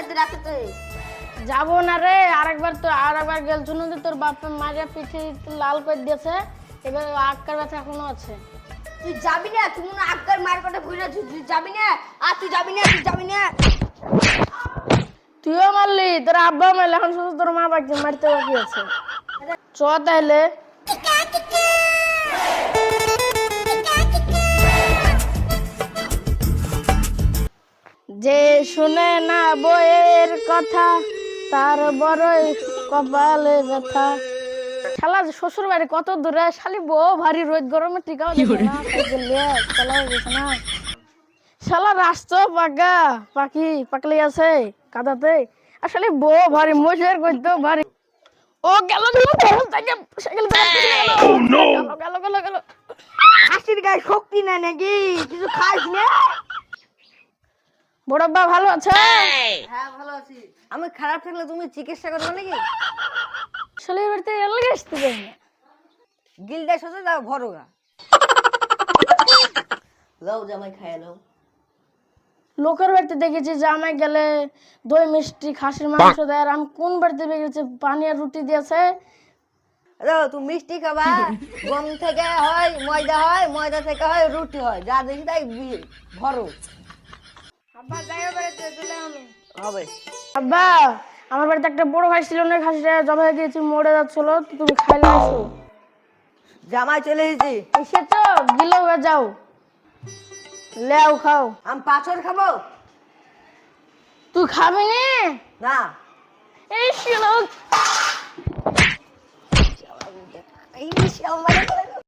বাড়িতে রাখতে যাবো না রে, আরেকবার গেল শুনো যে তোর বাপ মারিয়া পিঠে লাল করে দিয়েছে, এবার আক্কার ব্যথা এখনো আছে। তুই যাবি না, তুই মনে আক্কার মার কথা ভুলে তুই যাবি না, আর তুই যাবি না। তুইও মারলি, তোর আব্বা মারলি, এখন শুধু তোর মা বাকি মারতে বাকি আছে। চ তাইলে যে শুনে না বইয়ের কথা তার বড়ই কপালে ব্যথা। শালা শ্বশুর বাড়ি কত দূরে, শালি বউ ভারী রোদ গরমে টিকাও দিবে না, শালা গেছে না। শালা রাস্তা পাখি পাকলি আছে কাদাতে, আসলে বউ ভারী মোষের করতে ভারী। ও গেল গেল হাসির গায়ে শক্তি নাই নাকি, কিছু খাস না? বড়ব্বা ভালো আছে? হ্যাঁ ভালো আছি। আমি খারাপ থাকলে তুমি চিকিৎসা করবে নাকি? শালের বাড়িতে এলাকা আসতে পারি না। গিলদা সোজা যাও ভরোগা। লাও জামাই খায় লাও। লোকের বাড়িতে দেখেছি জামাই গেলে দই মিষ্টি খাসির মাংস দেয়, আর আমি কোন বাড়িতে দেখেছি পানি আর রুটি দিয়েছে। তুমি মিষ্টি খাবা, গম থেকে হয় ময়দা হয়, ময়দা থেকে হয় রুটি হয়, যা দেখি তাই ভরো। আব্বা যাইও বাড়িতে চলে আমি হবে। আব্বা আমার বাড়িতে একটা বড় ভাই ছিল না, খাসিটা জবা হয়ে গিয়েছি, মরে যাচ্ছিল, তুমি খাইলে আসো। জামাই চলে এসেছি। এসেছো গিলো যাও, লেও খাও। আমি পাঁচর খাবো তুই খাবি নি? না। এই শিলো এই শালা